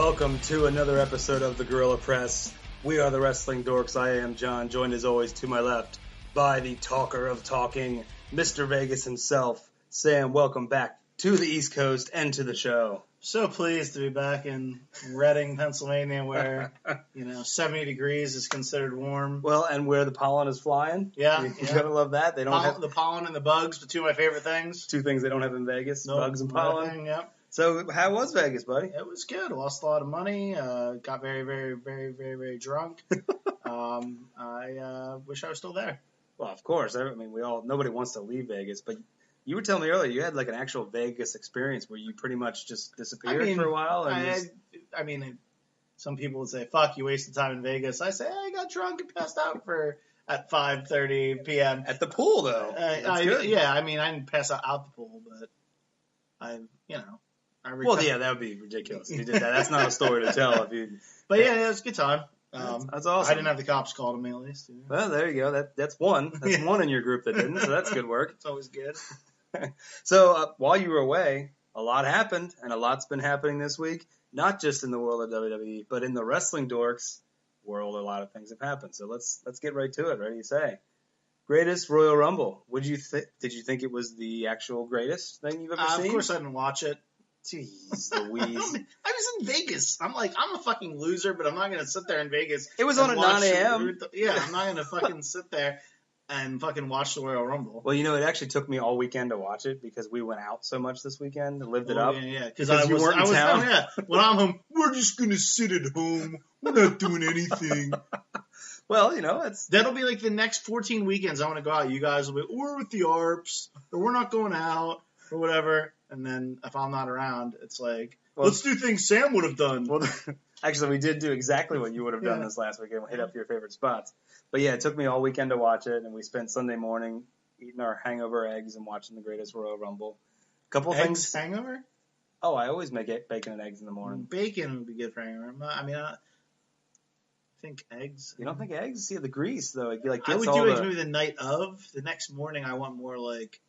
Welcome to another episode of the Guerrilla Press. We are the Wrestling Dorks. I am John, joined as always to my left by the talker of talking, Mr. Vegas himself. Sam, welcome back to the East Coast and to the show. So pleased to be back in Reading, Pennsylvania, where 70 degrees is considered warm. Well, and where the pollen is flying. Yeah, you gotta love that. They don't have the pollen and the bugs, the two of my favorite things. Two things they don't have in Vegas: bugs and pollen. Yep. So, how was Vegas, buddy? It was good. Lost a lot of money. Got very, very, very, very, very drunk. I wish I was still there. Well, of course. I mean, nobody wants to leave Vegas, but you were telling me earlier you had like an actual Vegas experience where you pretty much just disappeared for a while. I mean, some people would say, "Fuck, you wasted time in Vegas." I say, I got drunk and passed out at 5:30 p.m. At the pool, though. That's good. Yeah, I mean, I didn't pass out the pool, but well, yeah, that would be ridiculous if you did that. That's not a story to tell if you. But yeah, it was a good time. That's awesome. I didn't have the cops called on me at least. Well, there you go. That's one. That's one in your group that didn't. So that's good work. It's always good. So while you were away, a lot happened, and a lot's been happening this week. Not just in the world of WWE, but in the Wrestling Dorks world, a lot of things have happened. So let's get right to it. Ready to say, greatest Royal Rumble. Did you think it was the actual greatest thing you've ever seen? Of course, I didn't watch it. Jeez Louise. I was in Vegas. I'm a fucking loser, but I'm not going to sit there in Vegas. It was on at 9 a.m. Yeah, I'm not going to fucking sit there and fucking watch the Royal Rumble. Well, it actually took me all weekend to watch it because we went out so much this weekend and lived it up. Yeah, because you weren't in town. Yeah, when I'm home, we're just going to sit at home. We're not doing anything. Well, that'll be like the next 14 weekends I want to go out. You guys will be, we're with the ARPs, or we're not going out, or whatever. And then if I'm not around, it's like, let's do things Sam would have done. Well, actually, we did do exactly what you would have done this last weekend. We hit up your favorite spots. But yeah, it took me all weekend to watch it, and we spent Sunday morning eating our hangover eggs and watching the greatest Royal Rumble. Couple things. Hangover? Oh, I always make bacon and eggs in the morning. Bacon would be good for hangover. I think eggs. You don't think eggs? See, the grease, though. It I would do it maybe the night of. The next morning, I want more like,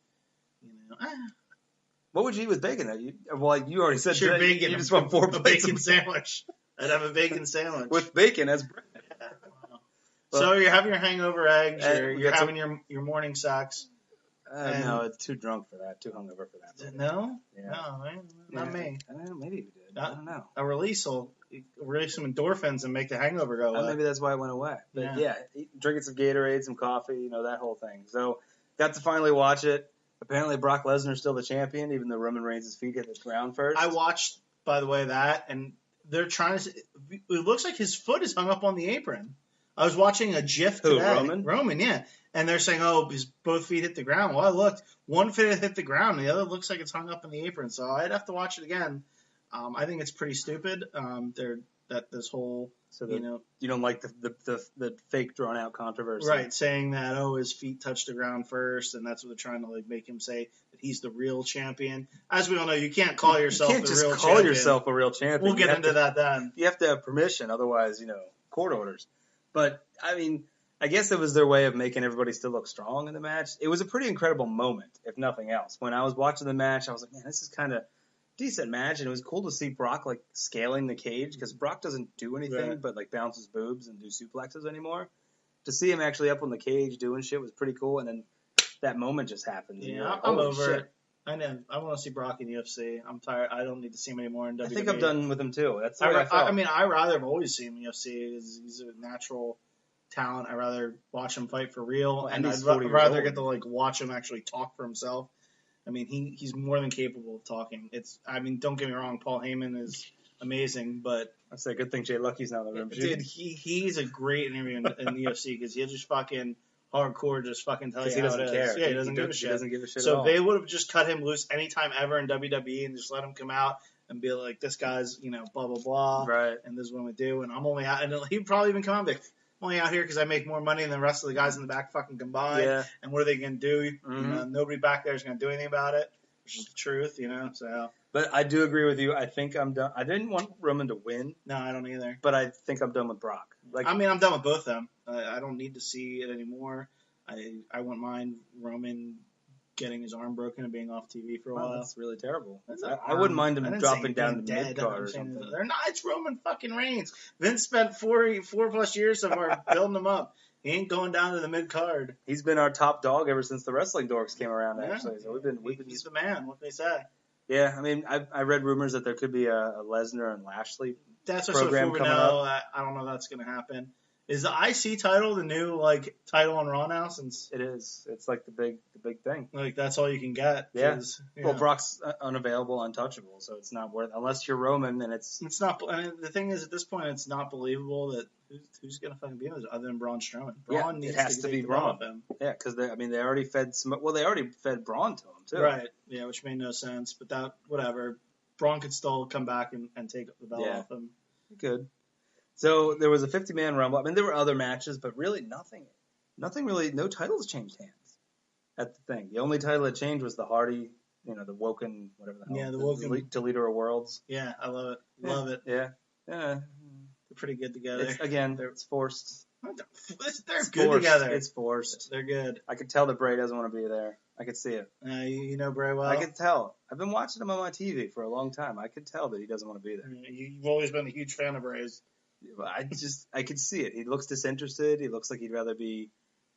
What would you eat with bacon? You already said sure, bacon. You just want 4 plates bacon sandwich. I'd have a bacon sandwich. With bacon as bread. So you're having your hangover eggs, you're having your morning socks. No, it's too drunk for that, too hungover for that. No? Yeah. No, not me. Maybe we did. I don't know. A release will release some endorphins and make the hangover go away. Maybe that's why it went away. But drinking some Gatorade, some coffee, that whole thing. So got to finally watch it. Apparently Brock Lesnar is still the champion, even though Roman Reigns' feet hit the ground first. I watched, by the way, that, and they're trying to – it looks like his foot is hung up on the apron. I was watching a GIF today. Who, Roman? Roman, yeah. And they're saying, his both feet hit the ground. Well, I looked. One foot hit the ground, and the other looks like it's hung up on the apron. So I'd have to watch it again. I think it's pretty stupid. This whole you don't like the fake drawn out controversy, right? Saying that his feet touched the ground first, and that's what they're trying to make him say that he's the real champion. As we all know, you can't call yourself the real champion. You can't just call yourself a real champion. We'll get into that then. You have to have permission, otherwise court orders. But I mean, I guess it was their way of making everybody still look strong in the match. It was a pretty incredible moment, if nothing else. When I was watching the match, I was like, man, this is kind of decent match, and it was cool to see Brock scaling the cage because Brock doesn't do anything but bounce his boobs and do suplexes anymore. To see him actually up on the cage doing shit was pretty cool, and then that moment just happened. Yeah, I'm over it. I know. I want to see Brock in UFC. I'm tired. I don't need to see him anymore in WWE. I think I'm done with him too. That's the way I mean, I rather have always seen him in UFC. He's a natural talent. I'd rather watch him fight for real, and I'd rather get to watch him actually talk for himself. I mean, he's more than capable of talking. Don't get me wrong, Paul Heyman is amazing, but I say good thing Jay Lucky's not in the room. Dude, he's a great interview in the UFC because he'll just fucking hardcore just fucking tell you he doesn't care. Yeah, he doesn't give a shit. He doesn't give a shit so at all. They would have just cut him loose anytime ever in WWE and just let him come out and be like, this guy's, blah, blah, blah. Right. And this is what we do. And I'm only out. And he'd probably even come out and be like, I'm only out here because I make more money than the rest of the guys in the back fucking combined. Yeah. And what are they going to do? Mm-hmm. Nobody back there is going to do anything about it, which is the truth, so. But I do agree with you. I think I'm done. I didn't want Roman to win. No, I don't either. But I think I'm done with Brock. I'm done with both of them. I don't need to see it anymore. I wouldn't mind Roman getting his arm broken and being off TV for a while. That's really terrible. I wouldn't mind him dropping down to mid-card or something. They're not. It's Roman fucking Reigns. Vince spent 4+ years so far building him up. He ain't going down to the mid-card. He's been our top dog ever since the wrestling dorks came around, actually. So he's the man. What can they say? Yeah, I mean, I read rumors that there could be a Lesnar and Lashley program coming up. I don't know if that's going to happen. Is the IC title the new title on Raw now? Since it is, it's like the big thing. Like that's all you can get. Yeah. Well, Brock's unavailable, untouchable, so it's not worth unless you're Roman, and it's not. I mean, the thing is, at this point, it's not believable that who's going to fucking be in this other than Braun Strowman. Braun needs it has to be Braun. Yeah, because they already fed they already fed Braun to him too. Right. Yeah, which made no sense, but that whatever. Braun could still come back and take the belt off him. Good. So there was a 50-man Rumble. I mean, there were other matches, but really nothing really, no titles changed hands at the thing. The only title that changed was the Hardy, the Woken, whatever the hell. Yeah, the Woken. Deleter of Worlds. Yeah, I love it. Love it. Yeah. They're pretty good together. It's forced. They're good together. It's forced. They're good. I could tell that Bray doesn't want to be there. I could see it. You know Bray well? I could tell. I've been watching him on my TV for a long time. I could tell that he doesn't want to be there. You've always been a huge fan of Bray's. I could see it. He looks disinterested. He looks like he'd rather be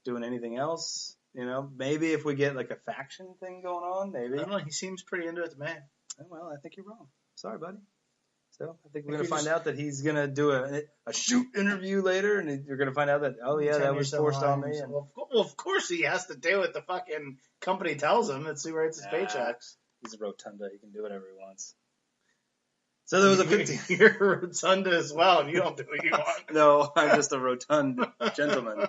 doing anything else. Maybe if we get like a faction thing going on, maybe. I don't know. He seems pretty into it to me. Well, I think you're wrong. Sorry, buddy. So I think we're going to find out that he's going to do a shoot interview later, and you're going to find out that, that was forced on me. And... Well, of course he has to do what the fucking company tells him. That's who writes his paychecks. He's a rotunda. He can do whatever he wants. So there was a 50. You're a rotunda as well, and you don't do what you want. No, I'm just a rotund gentleman.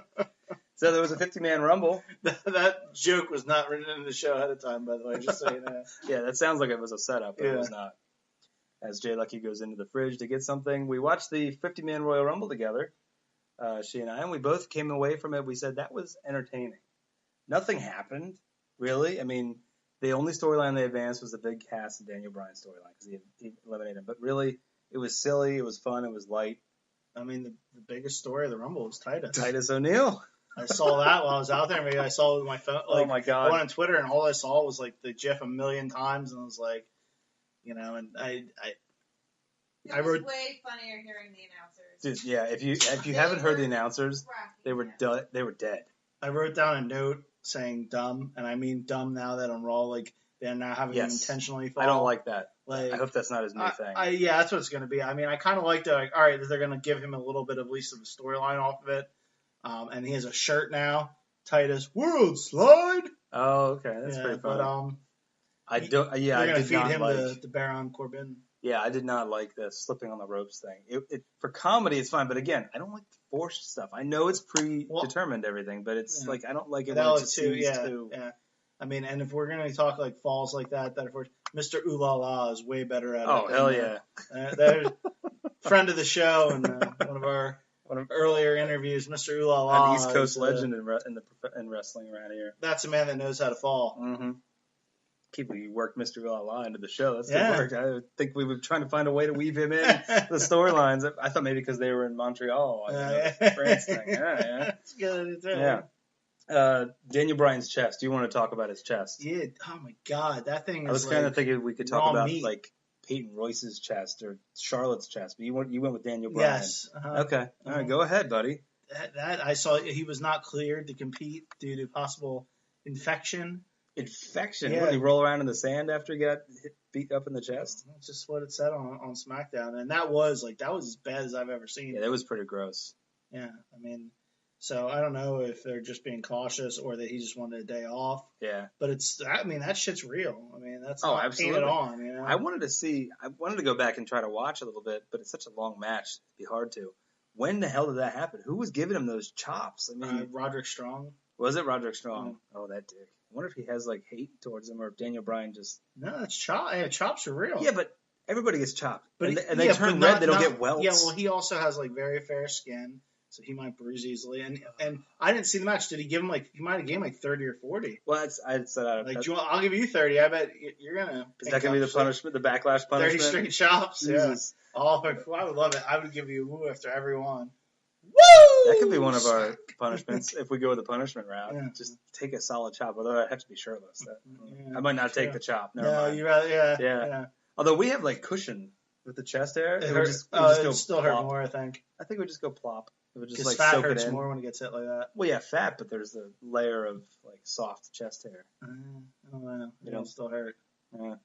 So there was a 50-man Rumble. That joke was not written into the show ahead of time, by the way, just so you know. Yeah, that sounds like it was a setup, but it was not. As Jay Lucky goes into the fridge to get something, we watched the 50-man Royal Rumble together, she and I, and we both came away from it. We said that was entertaining. Nothing happened, really. I mean, the only storyline they advanced was the Big Cass and Daniel Bryan storyline because he eliminated him. But really, it was silly, it was fun, it was light. I mean, the biggest story of the Rumble was Titus. Titus O'Neil. I saw that while I was out there. Maybe I saw it with my phone. Oh, my God. I went on Twitter, and all I saw was, the GIF a million times, and I was like, and I wrote. It was way funnier hearing the announcers. Dude, yeah, if you haven't heard the announcers, they were dead. I wrote down a note saying dumb, and I mean dumb now that on Raw, they're now having him intentionally fall. I don't like that. I hope that's not his new thing. Yeah, that's what it's going to be. I mean, I kind of like that. All right, they're going to give him a little bit at least of a storyline off of it. And he has a shirt now, Titus World Slide. Oh, okay, that's pretty funny. But I don't. Yeah, they're going to feed him the Baron Corbin. Yeah, I did not like the slipping on the ropes thing. For comedy, it's fine, but again, I don't like the forced stuff. I know it's predetermined everything, but it's I don't like it when it just seems too. Yeah. I mean, and if we're going to talk falls like that of course, Mr. Ooh La La is way better at it. Oh, hell yeah. There's friend of the show and one of our earlier interviews, Mr. Ooh La La. An East Coast legend in wrestling around here. That's a man that knows how to fall. Mm-hmm. You worked Mr. Ooh La La into the show. That's good work. I think we were trying to find a way to weave him in the storylines. I thought maybe because they were in Montreal. The France thing. Yeah. That's good. Yeah. Daniel Bryan's chest. Do you want to talk about his chest? Yeah. Oh my God, that thing. I was kind of thinking we could talk about Peyton Royce's chest or Charlotte's chest, but you went with Daniel Bryan. Yes. Okay. All right. Go ahead, buddy. That I saw he was not cleared to compete due to possible infection. Infection? Yeah. What, did he roll around in the sand after he got beat up in the chest? That's just what it said on Smackdown, and that was as bad as I've ever seen. Yeah, that was pretty gross. Yeah, I mean, so I don't know if they're just being cautious or that he just wanted a day off. Yeah, but that shit's real. I mean, that's not painted on. You know? I wanted to go back and try to watch a little bit, but it's such a long match, it'd be hard to. When the hell did that happen? Who was giving him those chops? I mean, Roderick Strong. Was it Roderick Strong? Yeah. Oh, that dick. I wonder if he has hate towards him or if Daniel Bryan just. No, it's chops. Yeah, chops are real. Yeah, but everybody gets chopped. But and they turn red. They don't get welts. Yeah, well, he also has very fair skin, so he might bruise easily. And I didn't see the match. Did he give him he might have gave him 30 or 40? Well, I'd said I'll give you 30. I bet you're gonna. Is that gonna be the punishment? The backlash punishment? 30 straight chops. Jesus. Yeah. Oh, I would love it. I would give you a woo after every one. Woo! That could be one of our punishments if we go the punishment route. Yeah. Just take a solid chop, although I have to be shirtless. I might not take the chop. Never mind. You rather, yeah. Although we have like cushion with the chest hair, it would still hurt more. I think we just go plop. It would just like fat soak hurts it in. More when it gets hit like that. Well, yeah, fat, but there's a layer of like soft chest hair. I don't know. It'll still hurt.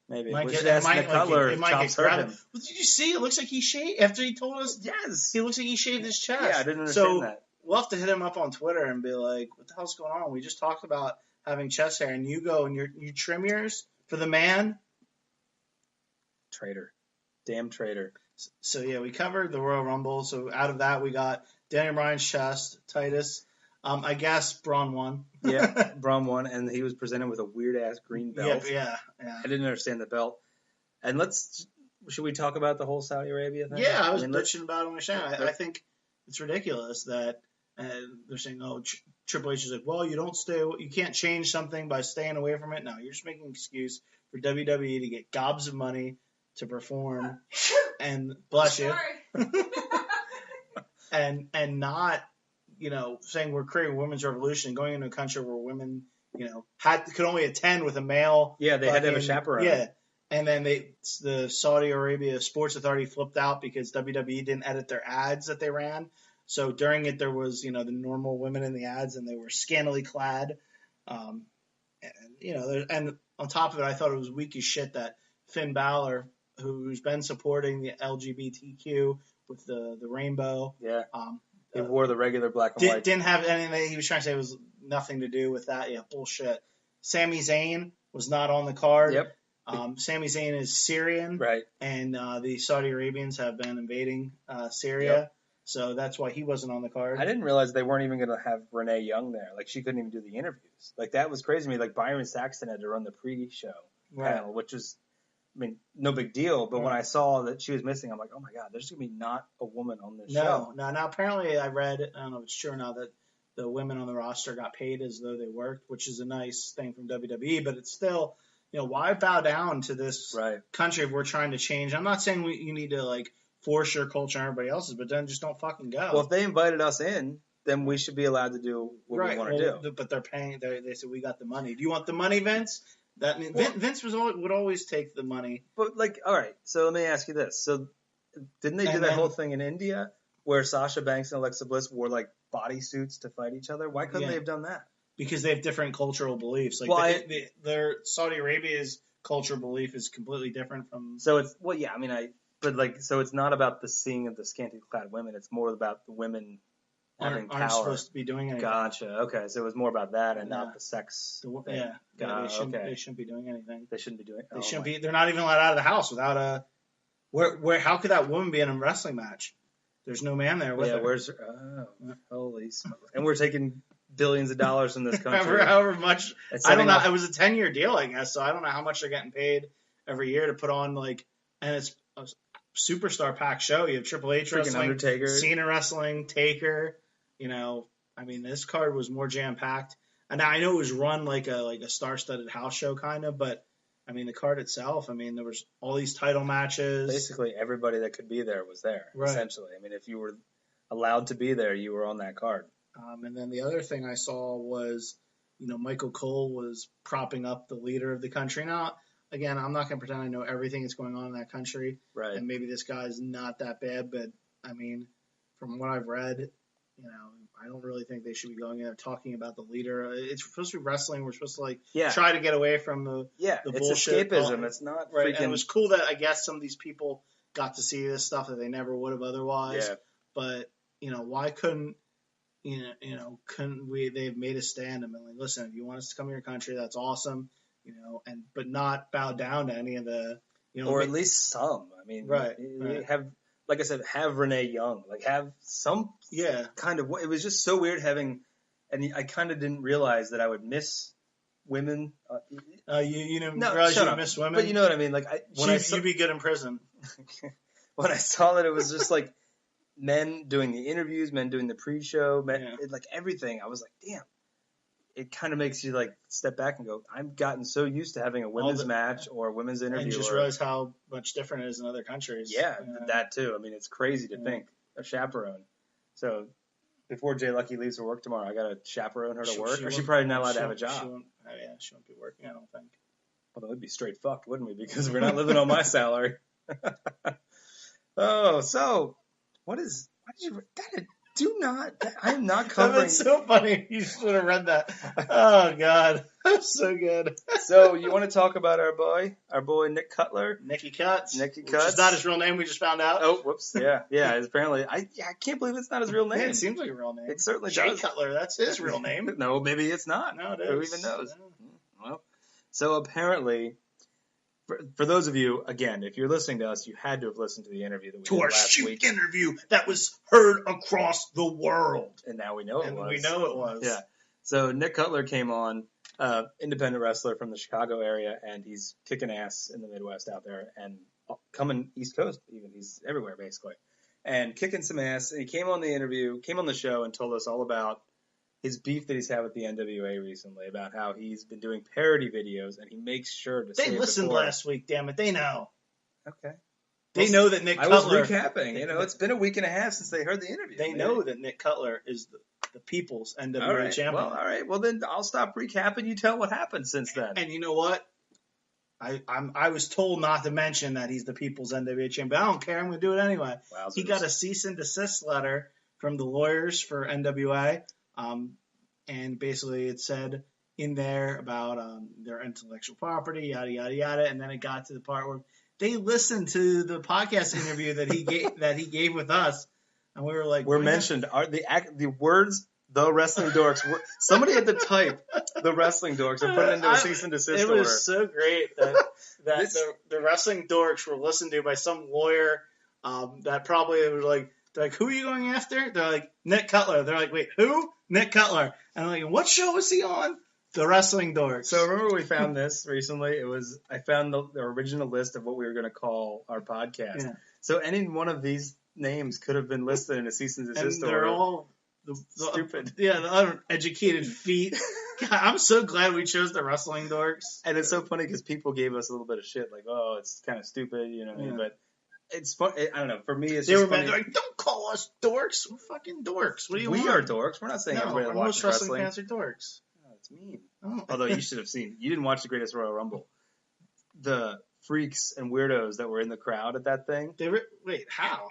Maybe. We should ask the Cutler chops hurt him. Well, did you see? It looks like he shaved after he told us. Yes. He looks like he shaved his chest. Yeah, I didn't understand that. We'll have to hit him up on Twitter and be like, "What the hell's going on? We just talked about having chest hair, and you go and you trim yours for the man." Traitor. Damn traitor. So yeah, we covered the Royal Rumble. So out of that, we got Daniel Bryan's chest, Titus. I guess Braun won. Yeah, Braun won, and he was presented with a weird-ass green belt. Yeah. I didn't understand the belt. And should we talk about the whole Saudi Arabia thing? Yeah, I was bitching about it on my channel. I think it's ridiculous that they're saying, Triple H is like, well, you can't change something by staying away from it. No, you're just making an excuse for WWE to get gobs of money to perform and bless you. and not, saying we're creating a women's revolution and going into a country where women, could only attend with a male. Yeah, they had to have a chaperone. Yeah. And then the Saudi Arabia Sports Authority flipped out because WWE didn't edit their ads that they ran. So during it, there was, the normal women in the ads, and they were scantily clad. And on top of it, I thought it was weak as shit that Finn Balor, who's been supporting the LGBTQ with the rainbow. Yeah. He wore the regular black and white. Didn't have anything. He was trying to say it was nothing to do with that. Yeah, bullshit. Sami Zayn was not on the card. Yep. Sami Zayn is Syrian. Right. And the Saudi Arabians have been invading Syria. Yep. So that's why he wasn't on the card. I didn't realize they weren't even going to have Renee Young there. Like, she couldn't even do the interviews. Like, that was crazy to me. Like, Byron Saxton had to run the pre-show panel, which was, no big deal. But when I saw that she was missing, I'm like, oh, my God, there's going to be not a woman on this show. No. Now, apparently I read, I don't know if it's true or not, that the women on the roster got paid as though they worked, which is a nice thing from WWE. But it's still, why bow down to this country if we're trying to change? I'm not saying you need to, force your culture on everybody else's, but then just don't fucking go. Well, if they invited us in, then we should be allowed to do what we want to do. But they're paying. They said, we got the money. Do you want the money, Vince? Vince would always take the money. But, all right, so let me ask you this. So didn't they do that whole thing in India where Sasha Banks and Alexa Bliss wore, bodysuits to fight each other? Why couldn't they have done that? Because they have different cultural beliefs. Their Saudi Arabia's cultural belief is completely different from... So it's... Well, yeah, so it's not about the seeing of the scantily clad women. It's more about the women having power. Aren't supposed to be doing anything. Gotcha. Okay, so it was more about that and not the sex. They shouldn't be doing anything. They shouldn't be doing. They shouldn't be. They're not even allowed out of the house without a. Where? How could that woman be in a wrestling match? There's no man there with her. Where's? Holy smokes! And we're taking billions of dollars in this country. however much. I don't know. It was a 10-year deal, I guess. So I don't know how much they're getting paid every year to put on and it's a superstar packed show. You have Triple H wrestling, Undertaker, Cena wrestling, Taker. This card was more jam packed. And I know it was run like a star-studded house show kind of, but the card itself. There was all these title matches. Basically, everybody that could be there was there. Right. Essentially, if you were allowed to be there, you were on that card. And then the other thing I saw was, Michael Cole was propping up the leader of the country. Now, again, I'm not going to pretend I know everything that's going on in that country. Right. And maybe this guy's not that bad, but, from what I've read, I don't really think they should be going in there talking about the leader. It's supposed to be wrestling. We're supposed to, try to get away from the bullshit. It's escapism. It's not right. And it was cool that, I guess, some of these people got to see this stuff that they never would have otherwise. Yeah. But, why couldn't they've made a stand and been like, listen, if you want us to come to your country, that's awesome. But not bow down to any of the, or at least some. Right. Have, like I said, have Renee Young, have some kind of. It was just so weird having, and I kind of didn't realize that I would miss women. You didn't realize you would miss women, but you know what I mean. You'd be good in prison. When I saw that it was just men doing the interviews, men doing the pre-show, everything, I was like, damn. It kind of makes you step back and go, I've gotten so used to having a women's match or a women's interview. And you just realize how much different it is in other countries. Yeah, that too. It's crazy to think a chaperone. So before Jay Lucky leaves for work tomorrow, I got to chaperone her to work. Or she's probably not allowed to have a job. She won't be working, I don't think. Although it'd be straight fucked, wouldn't we? Because we're not living on my salary. Oh, so what did you? Do not. I am not covering. That's so funny. You should have read that. Oh God, that's so good. So you want to talk about our boy Nick Cutler? Nicky Cuts. Nicky Cuts. Which is not his real name. We just found out. Oh, whoops. Yeah. Apparently, I can't believe it's not his real name. Yeah, it seems like a real name. It certainly Jay does. Cutler. That's his real name. No, maybe it's not. No, it is. Who even knows? Yeah. Well, so apparently. For those of you, again, if you're listening to us, you had to have listened to the interview that we did last week. Interview that was heard across the world. And now we know it was. We know it was. Yeah. So Nick Cutler came on, independent wrestler from the Chicago area, and he's kicking ass in the Midwest out there and coming East Coast even. He's everywhere, basically. And kicking some ass. And he came on the show and told us all about his beef that he's had with the NWA recently, about how he's been doing parody videos, and he makes sure to. They listened last week, damn it! They know. Okay. They know that Nick Cutler. I was recapping. It's been a week and a half since they heard the interview. They know that Nick Cutler is the people's NWA champion. Well, all right. Well, then I'll stop recapping. You tell what happened since then. And you know what? I was told not to mention that he's the people's NWA champion. I don't care. I'm going to do it anyway. Wowzers. He got a cease and desist letter from the lawyers for NWA. And basically it said in there about their intellectual property, yada, yada, yada. And then it got to the part where they listened to the podcast interview that he gave with us. And we were like, we're mentioned. Are the words, the wrestling dorks, somebody had to type the wrestling dorks and put it into a cease and desist order. It was so great that the wrestling dorks were listened to by some lawyer that probably was like, they're like, who are you going after? They're like, Nick Cutler. They're like, wait, who? Nick Cutler. And I'm like, what show was he on? The Wrestling Dorks. So remember we found this recently? I found the original list of what we were going to call our podcast. Yeah. So any one of these names could have been listed in a cease and desist order. And they're all stupid. The uneducated feet. God, I'm so glad we chose the Wrestling Dorks. And it's so funny because people gave us a little bit of shit, like, oh, it's kind of stupid, you know what I mean? But it's fun. I don't know. For me, it's just funny. They're like, don't call us dorks. We're fucking dorks. What do you want? We are dorks. We're not saying everybody that watches wrestling. Most wrestling fans are dorks. Oh, it's mean. Oh. Although you should have seen. You didn't watch the Greatest Royal Rumble. The freaks and weirdos that were in the crowd at that thing. Wait, how?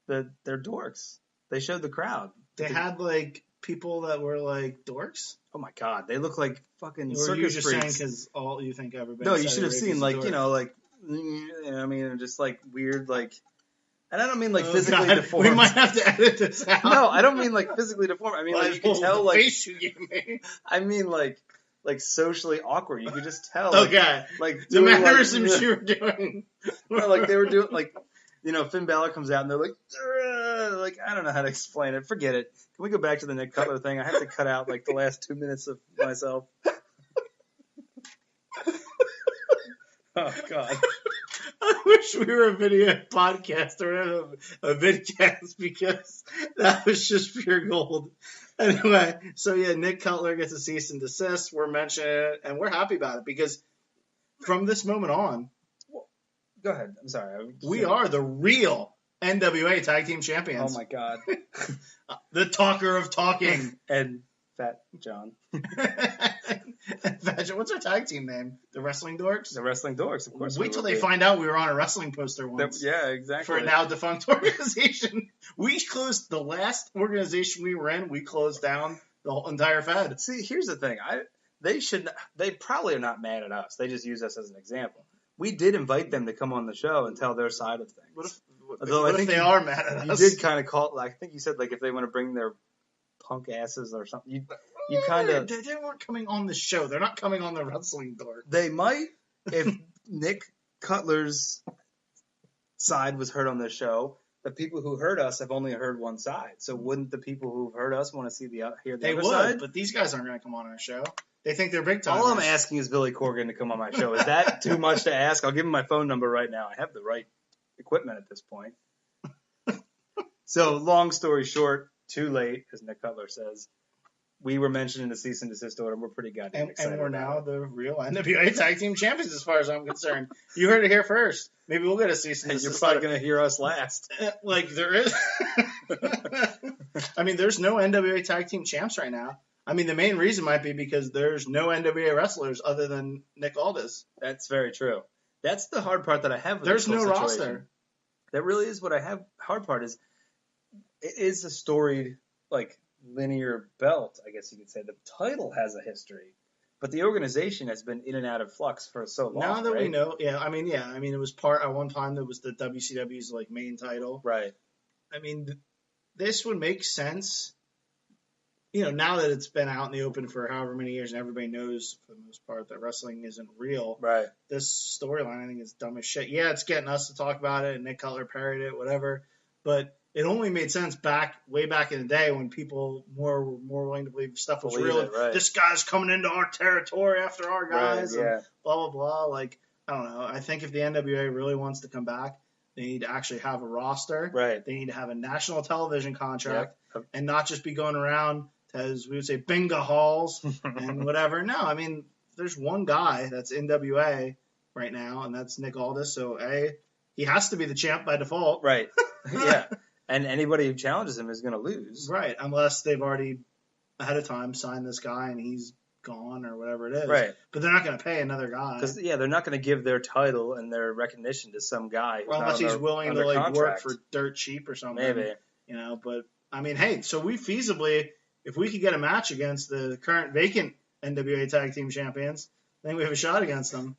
They're dorks. They showed the crowd. They had like people that were like dorks. Oh my god, they look like fucking circus freaks. Or you just saying because all you think everybody. No, you should have seen like like. You know, I mean, just like weird, like, and I don't mean like physically deformed. We might have to edit this out. No, I don't mean like physically deformed. I mean like you can tell like. Face you gave me. I mean like socially awkward. You could just tell. Okay. Like the mannerisms you were doing. No, like they were doing like, Finn Balor comes out and they're like I don't know how to explain it. Forget it. Can we go back to the Nick Cutler thing? I have to cut out like the last 2 minutes of myself. Oh, God. I wish we were a video podcast or a vidcast because that was just pure gold. Anyway, so yeah, Nick Cutler gets a cease and desist. We're mentioning it, and we're happy about it because from this moment on... Well, go ahead. I'm sorry. We are the real NWA Tag Team Champions. Oh, my God. The talker of talking. And Fat John. What's our tag team name? The Wrestling Dorks? The Wrestling Dorks, of course. Wait till they find out we were on a wrestling poster once. Yeah, exactly. For a now defunct organization. We closed the last organization we were in. We closed down the whole entire Fed. See, here's the thing. They probably are not mad at us. They just use us as an example. We did invite them to come on the show and tell their side of things. What if they are mad at us? You did kind of call. I think you said like if they want to bring their punk asses or something. You kind of. They weren't coming on the show. They're not coming on the Wrestling Dork. They might if Nick Cutler's side was heard on this show. The people who heard us have only heard one side. So wouldn't the people who've heard us want to hear the other side? They would, but these guys aren't going to come on our show. They think they're big time. All I'm asking is Billy Corgan to come on my show. Is that too much to ask? I'll give him my phone number right now. I have the right equipment at this point. So long story short, too late, as Nick Cutler says. we were mentioned in the cease and desist order. We're pretty goddamn excited. And we're now the real NWA Tag Team Champions, as far as I'm concerned. You heard it here first. Maybe we'll get a cease and desist. You're probably going to hear us last. Like, there is. I mean, there's no NWA Tag Team Champs right now. I mean, the main reason might be because there's no NWA wrestlers other than Nick Aldis. That's very true. That's the hard part that I have with There's this whole no situation. roster. That really is what I have. Hard part is, it is a storied, like, linear belt, I guess you could say. The title has a history, but the organization has been in and out of flux for so long. Now that right? we know, I mean, it was at one time that was the WCW's like main title. Right. I mean, this would make sense. You know, now that it's been out in the open for however many years and everybody knows for the most part that wrestling isn't real. Right. This storyline, I think, is dumb as shit. Yeah, it's getting us to talk about it, and Nick Cutler parried it, whatever. But it only made sense way back in the day when people were more willing to believe stuff was real. Right. This guy's coming into our territory after our guys, right, yeah. and blah, blah, blah. Like, I don't know. I think if the NWA really wants to come back, they need to actually have a roster. Right. They need to have a national television contract, Yep. and not just be going around as we would say, bingo halls and whatever. No, I mean, there's one guy that's NWA right now, and that's Nick Aldis. So, he has to be the champ by default. Right. Yeah. And anybody who challenges him is going to lose. Right, unless they've already, ahead of time, signed this guy and he's gone or whatever it is. Right. But they're not going to pay another guy. Because, they're not going to give their title and their recognition to some guy. Well, unless he's willing to, like, contract. work for dirt cheap or something. Maybe. You know, but, I mean, hey, so we feasibly... If we could get a match against the current vacant NWA Tag Team Champions, I think we have a shot against them.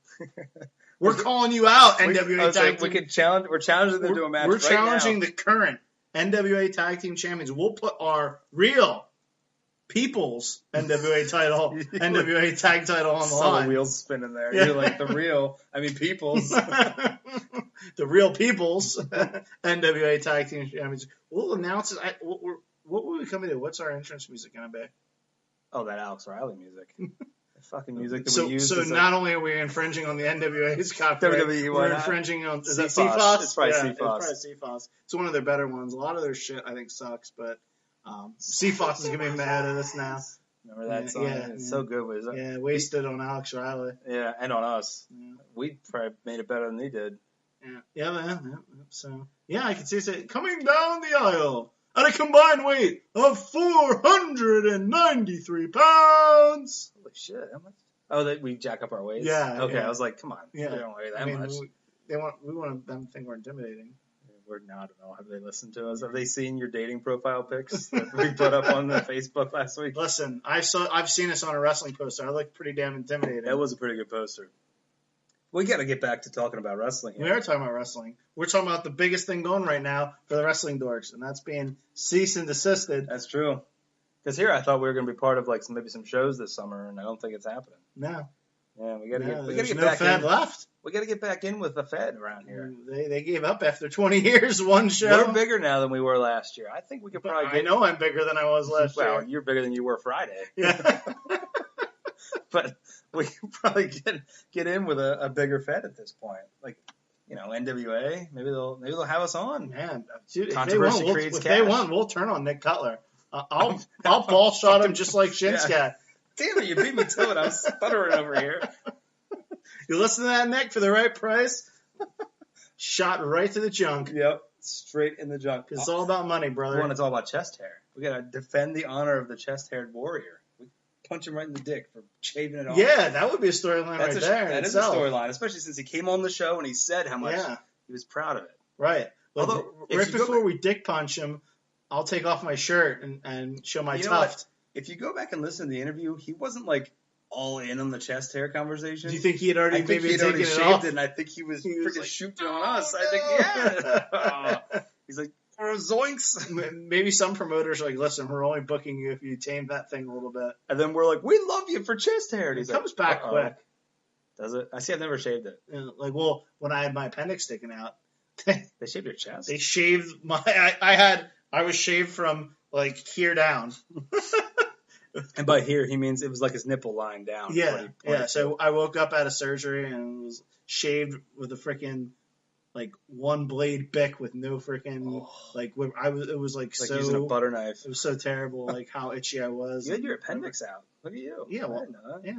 We're calling you out, NWA Tag Team. We could challenge. We're challenging them to a match. We're challenging the current NWA Tag Team Champions. We'll put our real People's NWA title, NWA Tag title on the line. The wheels spinning there. Yeah. You're like People's. The real People's NWA Tag Team Champions. We'll announce it. What will we come into? What's our entrance music going to be? Oh, that Alex Riley music. The fucking music that we use. So not only are we infringing on the NWA's copyright, we're infringing on... Is that CFOS? It's probably CFOS. It's probably CFOS. It's one of their better ones. A lot of their shit, I think, sucks, but CFOS is going to be mad at us now. Remember that song? Yeah, it's so good. Was it? Yeah, wasted on Alex Riley. Yeah, and on us. Yeah. We probably made it better than they did. Yeah, man. Yeah. So, I can see it coming down the aisle at a combined weight of 493 pounds. Holy shit, how much? Oh, that we jack up our weights? Yeah. Okay, yeah. I was like, come on. Yeah. We don't weigh that much. We want them to think we're intimidating. We're not at all. Have they listened to us? Have they seen your dating profile pics that we put up on the Facebook last week? Listen, I've seen us on a wrestling poster. I look pretty damn intimidating. That was a pretty good poster. We got to get back to talking about wrestling here. We are talking about wrestling. We're talking about the biggest thing going right now for the wrestling dorks, and that's being cease and desisted. That's true. Because here I thought we were going to be part of maybe some shows this summer, and I don't think it's happening. No. Yeah, we got to get no back Fed in. left. We got to get back in with the Fed around here. They gave up after 20 years, one show. We're bigger now than we were last year. I think we could probably get... I know I'm bigger than I was last year. Well, you're bigger than you were Friday. Yeah. But we can probably get in with a bigger Fed at this point. Like, NWA, maybe they'll have us on. Man, dude, controversy creates cash. If they want, we'll turn on Nick Cutler. I'll ball shot him just like Shinsuke. Yeah. Damn it, you beat me to it. I'm stuttering over here. You listen to that, Nick, for the right price? Shot right to the junk. Yep, straight in the junk. It's all about money, brother. It's all about chest hair. We got to defend the honor of the chest-haired warrior. We punch him right in the dick for shaving it off. Yeah, that would be a storyline right there. That is a storyline, especially since he came on the show and he said how much he was proud of it. Right. Although, right before we dick punch him, I'll take off my shirt and show my tuft. If you go back and listen to the interview, he wasn't all in on the chest hair conversation. Do you think he had already shaved it, and I think he was freaking shooting on us. I think, he's like, zoinks. Maybe some promoters are like, listen, we're only booking you if you tame that thing a little bit. And then we're like, we love you for chest hair. And it comes back quick. Does it? I see. I've never shaved it. When I had my appendix sticking out, they shaved your chest. They shaved I was shaved from here down. And by here, he means it was like his nipple line down. Yeah. So I woke up out of surgery and was shaved with a freaking like one blade Bic with no freaking it was like so using a butter knife. It was so terrible, like how itchy I was. You had your appendix out. Look at you. Yeah, well, yeah.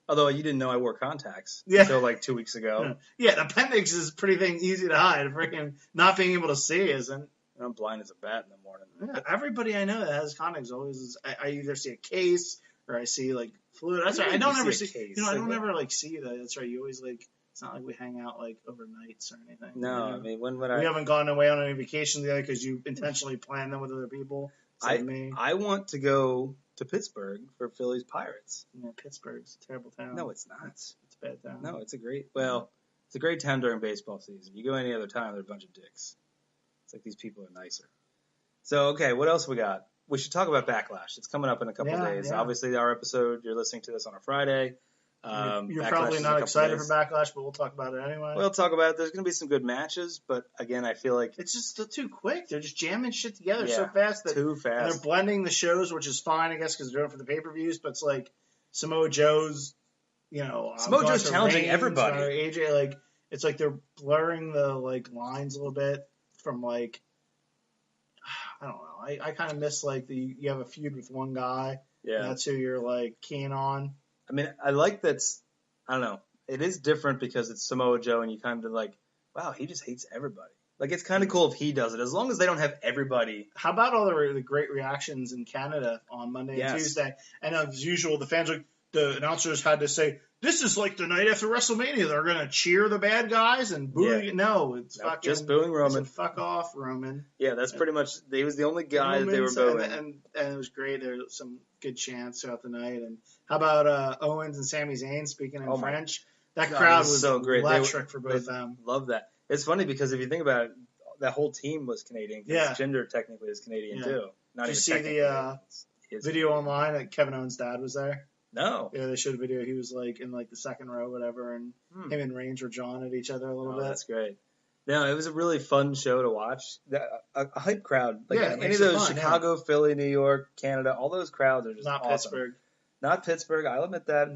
Although you didn't know I wore contacts until like 2 weeks ago. Yeah, the appendix is pretty easy to hide. Freaking not being able to see isn't. I'm blind as a bat in the morning. Yeah, everybody I know that has contacts always is. I either see a case or I see like fluid. That's right. I don't ever see. I don't ever like see that. That's right. You always like. It's not like we hang out like overnights or anything. No, I mean when we haven't gone away on any vacation together because you intentionally planned them with other people. I want to go to Pittsburgh for Phillies Pirates. Yeah, Pittsburgh's a terrible town. No, it's not. It's a bad town. No, it's a great town during baseball season. You go any other time, they're a bunch of dicks. It's like these people are nicer. So okay, what else we got? We should talk about Backlash. It's coming up in a couple of days. Yeah. Obviously, our episode. You're listening to this on a Friday. You're probably not excited for Backlash, but we'll talk about it anyway. We'll talk about it. There's going to be some good matches, but again, I feel like it's just too quick. They're just jamming shit together so fast. Too fast. And they're blending the shows, which is fine, I guess, because they're doing it for the pay-per-views, but it's like Samoa Joe's, Samoa Joe's challenging everybody. AJ, like, it's like they're blurring the, like, lines a little bit from, like, I don't know. I kind of miss, like, you have a feud with one guy. Yeah. And that's who you're, like, keen on. I mean, I like that. I don't know. It is different because it's Samoa Joe, and you kind of like, wow, he just hates everybody. Like, it's kind of cool if he does it, as long as they don't have everybody. How about all the great reactions in Canada on Monday and Tuesday? And as usual, the fans, the announcers had to say, this is like the night after WrestleMania. They're going to cheer the bad guys and boo. Yeah. No, it's fucking just booing Roman. Fuck off, Roman. Yeah, that's pretty much. He was the only guy that they were booing, and it was great. There was some good chants throughout the night. And how about Owens and Sami Zayn speaking in French? That crowd was so great. Electric for both of them. Love that. It's funny because if you think about it, that whole team was Canadian. Yeah, Jinder technically is Canadian too. Did you see the video online that Kevin Owens' dad was there? No. Yeah, they showed a video. He was like in like the second row, whatever, and him and Reigns were jawing at each other a little bit. That's great. No, it was a really fun show to watch. A hype crowd, like any of those Chicago, Philly, New York, Canada, all those crowds are just not awesome. Pittsburgh. Not Pittsburgh. I'll admit that.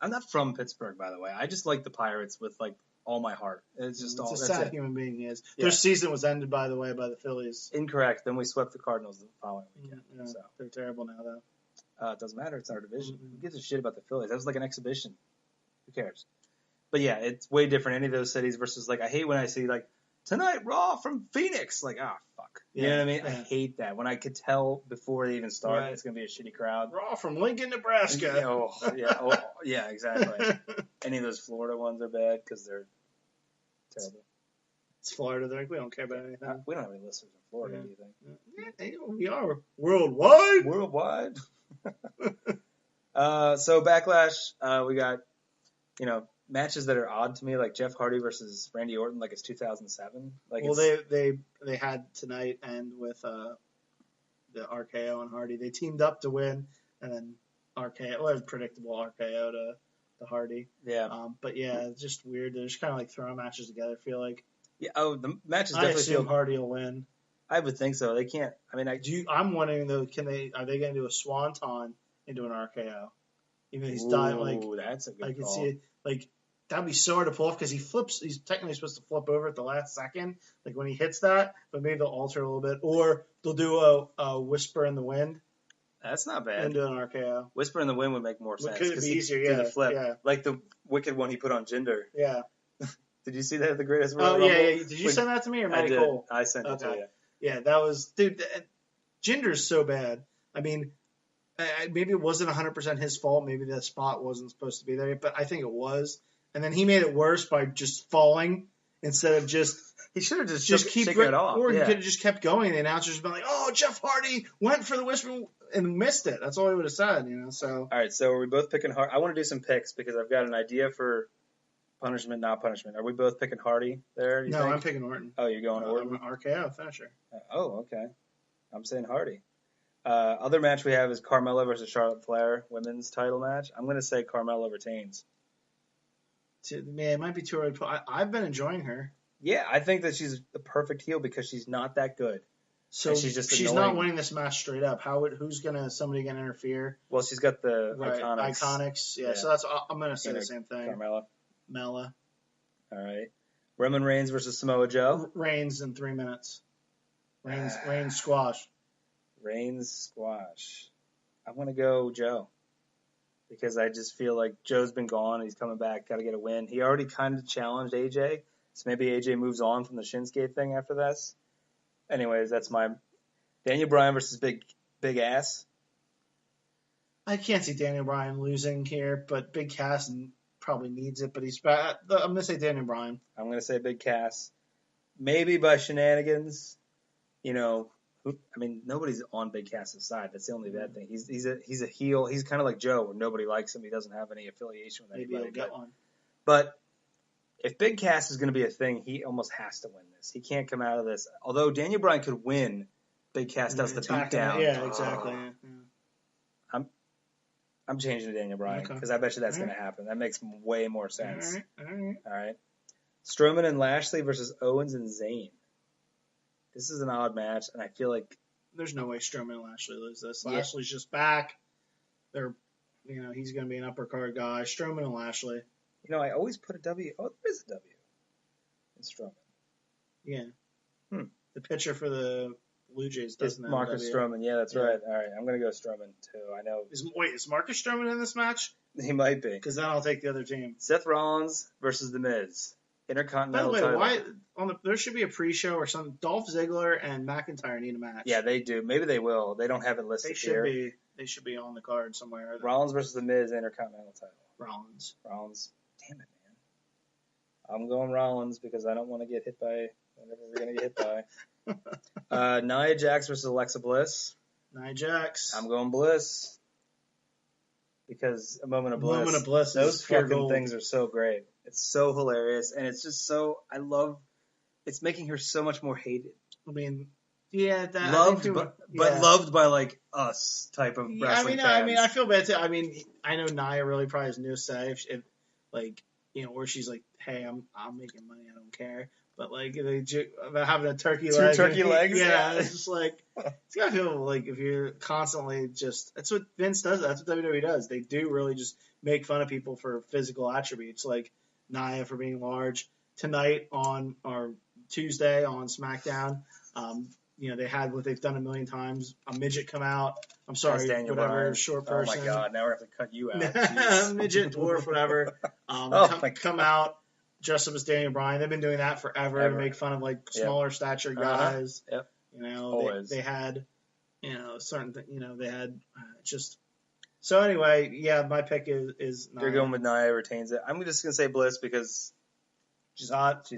I'm not from Pittsburgh, by the way. I just like the Pirates with like all my heart. It's just a sad human being he is. Yeah. Their season was ended, by the way, by the Phillies. Incorrect. Then we swept the Cardinals the following weekend. Yeah, so they're terrible now, though. It doesn't matter. It's our division. Who gives a shit about the Phillies? That was like an exhibition. Who cares? But yeah, it's way different. Any of those cities versus like I hate when I see like tonight Raw from Phoenix. Like fuck. You know what I mean? Yeah. I hate that when I could tell before they even start it's gonna be a shitty crowd. Raw from Lincoln, Nebraska. Yeah, exactly. Any of those Florida ones are bad because they're terrible. It's Florida. They're like, we don't care about anything. We don't have any listeners in Florida, do you think? Yeah, we are worldwide. Worldwide. So Backlash, we got, matches that are odd to me, like Jeff Hardy versus Randy Orton, like it's 2007. Like, well, they had tonight end with the RKO and Hardy. They teamed up to win, and then RKO. Well, it was predictable RKO to Hardy. Yeah. But yeah, it's just weird. They're just kind of like throwing matches together. I feel like. Yeah. Oh, the matches definitely feel Hardy will win. I would think so. They can't. I mean, I'm wondering though. Are they going to do a swanton into an RKO? Even though he's dying, like that's a good I can call. see it. Like that'd be so hard to pull off because he flips. He's technically supposed to flip over at the last second, like when he hits that. But maybe they'll alter a little bit, or they'll do a whisper in the wind. That's not bad. And do an RKO. Whisper in the wind would make more sense. Could it be easier? Yeah. The flip, yeah. Like the wicked one he put on Jinder. Yeah. Did you see that? The Greatest Royal Rumble? Yeah. Did you send that to me or Matty Cole? I sent it to you. Yeah, that was dude. Jinder's so bad. I mean, maybe it wasn't 100% his fault. Maybe that spot wasn't supposed to be there, but I think it was. And then he made it worse by just falling instead of just. He should have just keep it off. Or he could have just kept going. The announcers would have been like, "Oh, Jeff Hardy went for the whisper and missed it." That's all he would have said, So. All right, so are we both picking Hardy? I want to do some picks because I've got an idea for punishment, not punishment. Are we both picking Hardy there? No, I'm picking Orton. Oh, you're going Orton? I'm RKO finisher. Oh, okay. I'm saying Hardy. Other match we have is Carmella versus Charlotte Flair, women's title match. I'm going to say Carmella retains. Man, it might be too early. I've been enjoying her. Yeah, I think that she's the perfect heel because she's not that good. So she's not winning this match straight up. Who's somebody gonna interfere? Well, she's got the Iconics. Yeah, so I'm gonna say the same thing. Carmella. Mella. All right. Roman Reigns versus Samoa Joe. Reigns in 3 minutes. Reigns squash. Reigns squash. I want to go Joe. Because I just feel like Joe's been gone. He's coming back. Got to get a win. He already kind of challenged AJ. So maybe AJ moves on from the Shinsuke thing after this. Anyways, that's my Daniel Bryan versus Big Ass. I can't see Daniel Bryan losing here, but Big Cass probably needs it. But he's bad. I'm going to say Daniel Bryan. I'm going to say Big Cass. Maybe by shenanigans. Nobody's on Big Cass's side. That's the only bad thing. He's a heel. He's kind of like Joe, where nobody likes him. He doesn't have any affiliation with anybody. Maybe he'll get one. But if Big Cass is going to be a thing, he almost has to win this. He can't come out of this. Although Daniel Bryan could win, Big Cass does the beatdown. Yeah, exactly. Yeah. I'm changing to Daniel Bryan because I bet you that's going to happen. That makes way more sense. All right. Strowman and Lashley versus Owens and Zayn. This is an odd match, and I feel like there's no way Strowman and Lashley lose this. Yeah. Lashley's just back. He's going to be an upper card guy. Strowman and Lashley. I always put a W. Oh, there is a W in Strowman. Yeah. The pitcher for the Blue Jays doesn't have Marcus a W. Strowman. Yeah, that's right. All right, I'm going to go Strowman, too. I know. Is Marcus Strowman in this match? He might be. Because then I'll take the other team. Seth Rollins versus The Miz. Intercontinental title. By the way, there should be a pre-show or something. Dolph Ziggler and McIntyre need a match. Yeah, they do. Maybe they will. They don't have it listed here. They should be on the card somewhere. Rollins versus The Miz, Intercontinental title. Rollins. Damn it, man. I'm going Rollins because I don't want to get hit by whatever we're going to get hit by. Nia Jax versus Alexa Bliss. Nia Jax. I'm going Bliss. Because a moment of bliss. Those fucking things are so great. It's so hilarious, and it's just so it's making her so much more hated. I mean, yeah, that loved by like us type of wrestling fans. I feel bad too. I mean, I know Nia really probably has new say if where she's like, hey, I'm making money, I don't care. But like about having a turkey leg. 2 turkey legs. Yeah, it's just like it's gotta feel like if you're constantly that's what Vince does. That's what WWE does. They do really just make fun of people for physical attributes, like Nia for being large. Tonight or Tuesday on Smackdown, they had what they've done a million times. A midget come out. I'm sorry, whatever, Bryan. Short person. Oh my God, now we have to cut you out. Midget, dwarf, whatever. Come out. Dressed up as Daniel Bryan. They've been doing that forever to make fun of like smaller stature guys. Yep. Always. They had, certain they had just. So anyway, yeah, my pick is Nia. You're going with Nia, retains it. I'm just gonna say Bliss because she's hot.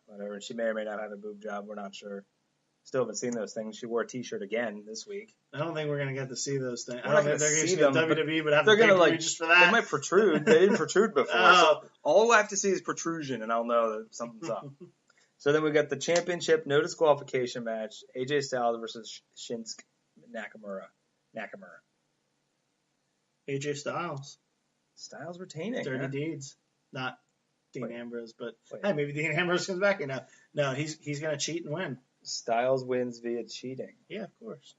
Whatever. She may or may not have a boob job. We're not sure. Still haven't seen those things. She wore a T-shirt again this week. I don't think we're gonna get to see those things. I don't think they're gonna see them. WWE would have to pay just for that. They might protrude. They didn't protrude before. So all I have to see is protrusion, and I'll know that something's up. So then we got the championship no disqualification match: AJ Styles versus Shinsuke Nakamura. AJ Styles. Styles retaining. Dirty deeds. Not Dean Ambrose, but hey, maybe Dean Ambrose comes back. No, he's gonna cheat and win. Styles wins via cheating. Yeah, of course.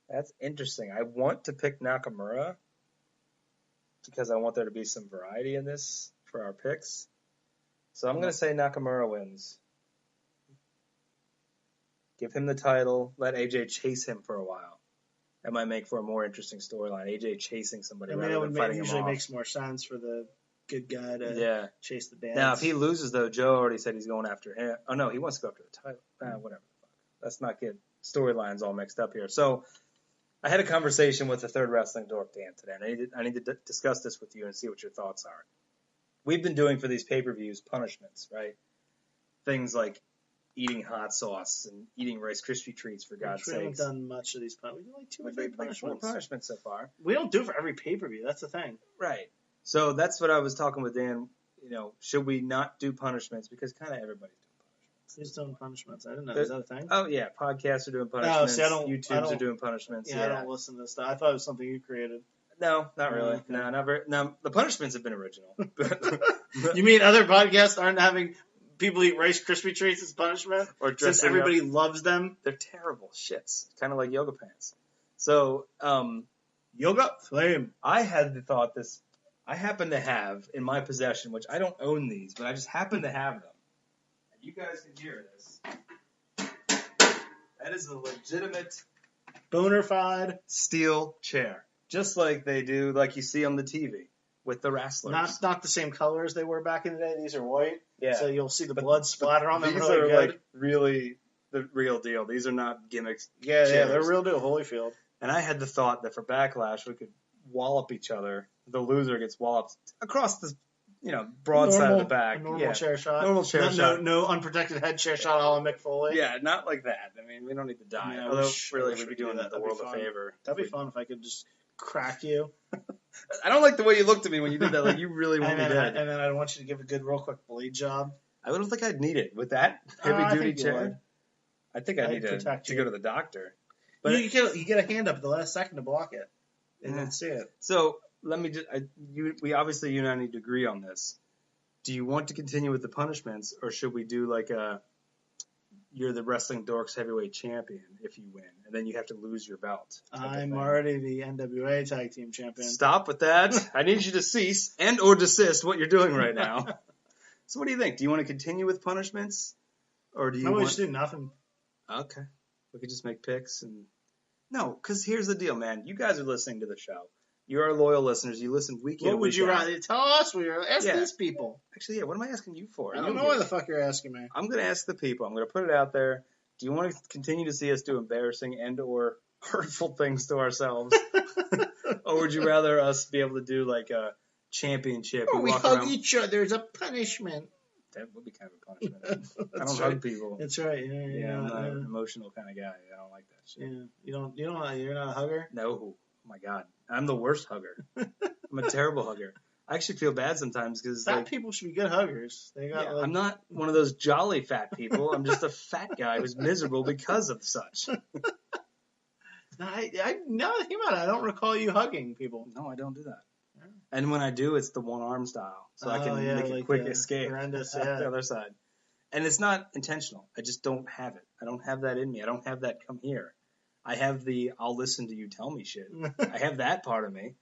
That's interesting. I want to pick Nakamura because I want there to be some variety in this for our picks. So I'm going to say Nakamura wins. Give him the title. Let AJ chase him for a while. That might make for a more interesting storyline. AJ chasing somebody rather than fighting him off. Usually makes more sense for the good guy to chase the bad. Now, if he loses, though, Joe already said he's going after him. Oh, no, he wants to go after the title. Whatever. Let's not get storylines all mixed up here. So I had a conversation with the third wrestling dork, Dan, today, and I need to discuss this with you and see what your thoughts are. We've been doing for these pay-per-views punishments, right? Things like eating hot sauce and eating Rice Krispie treats, for God's sake. We haven't done much of these punishments. We do like 2 or 3 punishments. 4 punishments so far. We don't do it for every pay-per-view. That's the thing. Right. So that's what I was talking with Dan. Should we not do punishments? Because kind of everybody's doing punishments. Who's doing punishments? I didn't know. Is that a thing? Oh, yeah. Podcasts are doing punishments. YouTubes are doing punishments. Yeah, I don't listen to this stuff. I thought it was something you created. No, not really. Okay. No, not very. No, the punishments have been original. You mean other podcasts aren't having people eat Rice Krispie treats as punishment? Or since everybody loves them? They're terrible shits. Kind of like yoga pants. So, yoga flame. I had the thought I happen to have in my possession, which I don't own these, but I just happen to have them. And you guys can hear this. That is a legitimate bona fide steel chair. Just like they do, like you see on the TV with the wrestlers. Not the same color as they were back in the day. These are white. Yeah. So you'll see the blood splatter on them. These really are good. like really the real deal. These are not gimmicks. Yeah, they're real deal. Holyfield. And I had the thought that for Backlash we could wallop each other. The loser gets walloped across the, broad side of the back. Normal chair shot. Normal chair shot. No unprotected head chair shot a la Mick Foley. Yeah, not like that. I mean, we don't need to die. Yeah, although, really, we'd be doing the world a favor. That'd be fun if I could just crack you. I don't like the way you looked at me when you did that. Like, you really want me dead. And then I want you to give a good, real quick blade job. I don't think I'd need it with that heavy-duty chair. I think I need to go to the doctor. But you get a hand up at the last second to block it. And then see it. So let me just. We obviously you and I need to agree on this. Do you want to continue with the punishments, or should we do like you're the Wrestling Dorks heavyweight champion if you win, and then you have to lose your belt? I'm already the NWA tag team champion. Stop with that. I need you to cease and or desist what you're doing right now. So what do you think? Do you want to continue with punishments, or do you? No, we just do nothing. Okay, we could just make picks and. No, because here's the deal, man. You guys are listening to the show. You're our loyal listeners. You listen week in, week out. What would you rather tell us? Ask these people. Actually, what am I asking you for? I don't know why the fuck you're asking me. I'm going to ask the people. I'm going to put it out there. Do you want to continue to see us do embarrassing and or hurtful things to ourselves? Or would you rather us be able to do like a championship? Or we hug each other as a punishment. That would be kind of a punishment. I don't hug people. That's right. Yeah, I'm not an emotional kind of guy. I don't like that shit. Yeah, you're not a hugger? No. Oh my God. I'm the worst hugger. I'm a terrible hugger. I actually feel bad sometimes because fat people should be good huggers. I'm not one of those jolly fat people. I'm just a fat guy who's miserable because of such. Now that I think about it, I don't recall you hugging people. No, I don't do that. And when I do, it's the one arm style, so I can make a quick escape the other side. And it's not intentional. I just don't have it. I don't have that in me. I don't have that come here. I have the I'll listen to you tell me shit. I have that part of me.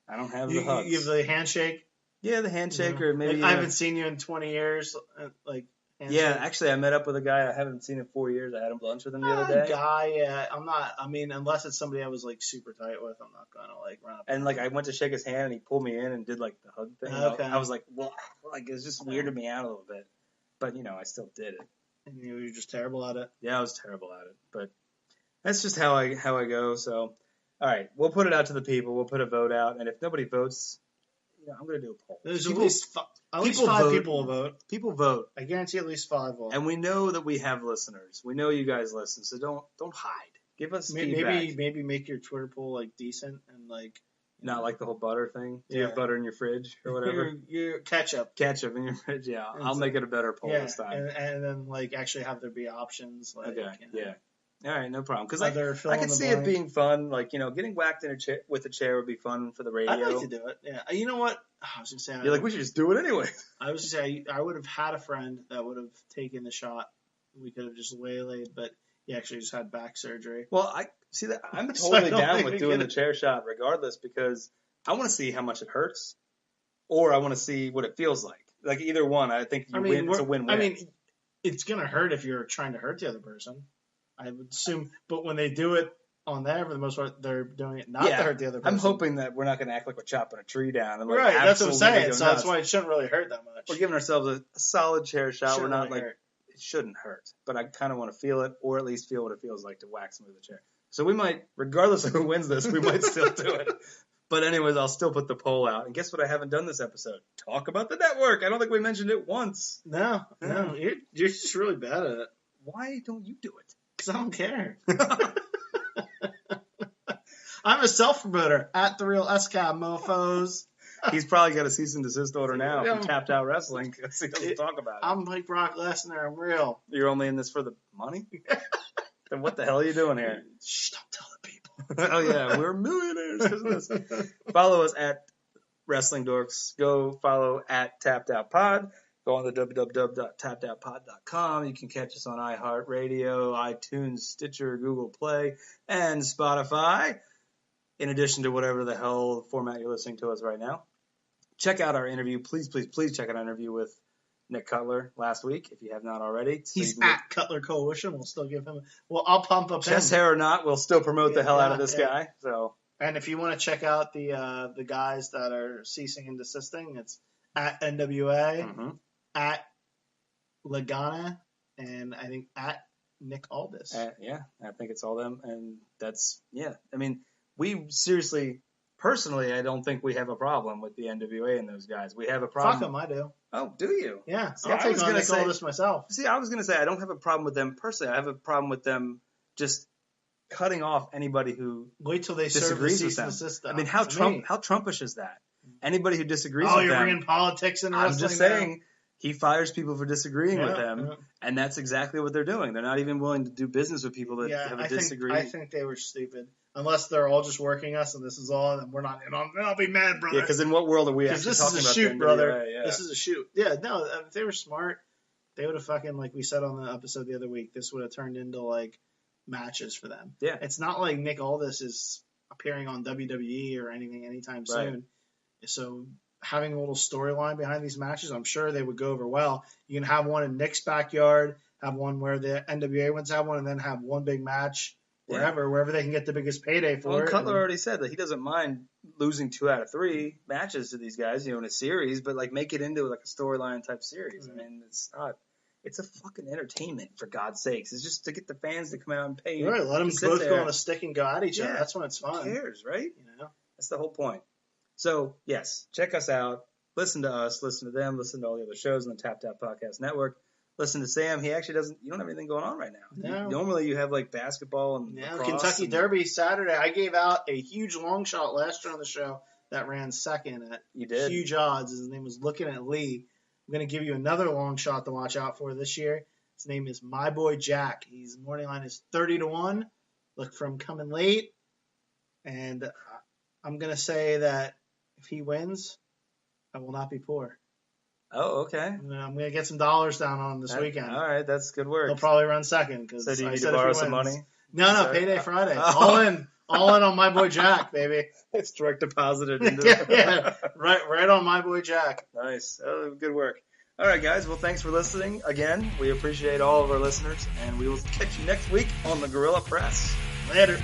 I don't have the hugs. You have the handshake? Yeah, the handshake or maybe... I haven't seen you in 20 years. Handshake. Yeah, actually, I met up with a guy I haven't seen in 4 years. I had lunch with him the other day. I'm not. I mean, unless it's somebody I was like super tight with, I'm not gonna like run up. And like, I went to shake his hand, and he pulled me in and did like the hug thing. Okay. I was like, well, like it's just weirded me out a little bit, but I still did it. And you were just terrible at it. Yeah, I was terrible at it, but that's just how I go. So, all right, we'll put it out to the people. We'll put a vote out, and if nobody votes, I'm gonna do a poll. There's at least 5 people vote. People vote. I guarantee at least 5 will. And we know that we have listeners. We know you guys listen, so don't hide. Give us feedback. Maybe make your Twitter poll like decent and like not like the whole butter thing. Do you have butter in your fridge or whatever? Your ketchup in your fridge. Yeah, I'll make it a better poll this time. And then like actually have there be options. Like, okay. Yeah. All right, no problem. Because I could see it being fun. Like getting whacked in with a chair would be fun for the radio. I'd like to do it. Yeah. You know what? I was gonna say. You're like, we should just do it anyway. I was gonna say I would have had a friend that would have taken the shot. We could have just waylaid, but he actually just had back surgery. Well, I see that. I'm totally down with doing the chair shot, regardless, because I want to see how much it hurts, or I want to see what it feels like. Like either one, I think win. It's a win-win. I mean, it's gonna hurt if you're trying to hurt the other person. I would assume, but when they do it on there, for the most part, they're doing it not to hurt the other person. I'm hoping that we're not going to act like we're chopping a tree down. And right, that's what I'm saying. So that's why it shouldn't really hurt that much. We're giving ourselves a solid chair shot. We're not it shouldn't hurt, but I kind of want to feel it, or at least feel what it feels like to whack somebody with a chair. So we might, regardless of who wins this, we might still do it. But anyways, I'll still put the poll out. And guess what I haven't done this episode? Talk about the network. I don't think we mentioned it once. No. You're just really bad at it. Why don't you do it? Because I don't care. I'm a self-promoter at The Real SCAB, mofos. He's probably got a cease and desist order now from Tapped Out Wrestling because he doesn't talk about it. I'm like Brock Lesnar. I'm real. You're only in this for the money? Then what the hell are you doing here? Shh, don't tell the people. Oh, yeah, we're millionaires because of this. Follow us at Wrestling Dorks. Go follow at Tapped Out Pod. Go on the www.tappedoutpod.com. You can catch us on iHeartRadio, iTunes, Stitcher, Google Play, and Spotify, in addition to whatever the hell format you're listening to us right now. check out our interview. Please check out our interview with Nick Cutler last week, if you have not already. He's at Cutler Coalition. We'll still give him. Well, I'll pump up chest him. hair or not, we'll still promote the hell out of this guy. So. And if you want to check out the guys that are ceasing and desisting, it's at NWA, at Lagana, and I think at Nick Aldis. Yeah, I think it's all them, and that's I mean, we seriously. Personally, I don't think we have a problem with the NWA and those guys. We have a problem. Fuck them, I do. Oh, do you? Yeah, I'll take on Nick Aldis myself. See, I was going to say I don't have a problem with them personally. I have a problem with them just cutting off anybody who wait till they disagrees with them. I mean, how Trumpish is that? Anybody who disagrees with them. Oh, you're bringing politics into wrestling. I'm just saying he fires people for disagreeing with them, and that's exactly what they're doing. They're not even willing to do business with people that have a disagreement. I think they were stupid. Unless they're all just working us, and this is all, and we're not in on. I'll be mad, brother. Yeah, because in what world are we actually talking about? This is a shoot, brother. Yeah. This is a shoot. Yeah, no, if they were smart, they would have fucking, like we said on the episode the other week, this would have turned into, like, matches for them. Yeah. It's not like Nick Aldis is appearing on WWE or anything anytime soon. So having a little storyline behind these matches, I'm sure they would go over well. You can have one in Nick's backyard, have one where the NWA wants to have one, and then have one big match wherever they can get the biggest payday for it. Cutler already said that he doesn't mind losing 2 out of 3 matches to these guys, in a series, but like make it into like a storyline type series. I mean, it's not. It's a fucking entertainment, for God's sakes. It's just to get the fans to come out and pay. Right, let them both go on a stick and go at each other. That's when it's fun. Who cares, right? That's the whole point. So, yes, check us out. Listen to us. Listen to them. Listen to all the other shows on the Tap Tap Podcast Network. Listen to Sam. He actually doesn't. You don't have anything going on right now. No. Normally you have like basketball and Kentucky Derby Saturday. I gave out a huge long shot last year on the show that ran second at huge odds. His name was Looking at Lee. I'm going to give you another long shot to watch out for this year. His name is My Boy Jack. His morning line is 30-1. Look for him coming late. And I'm going to say that if he wins, I will not be poor. Oh, okay. I'm going to get some dollars down on him this weekend. All right, that's good work. He'll probably run second. So do you need to borrow some money? No, payday Friday. All in on My Boy Jack, baby. It's direct deposited into right on My Boy Jack. Nice. Oh, good work. All right, guys. Well, thanks for listening. Again, we appreciate all of our listeners, and we will catch you next week on the Guerrilla Press. Later.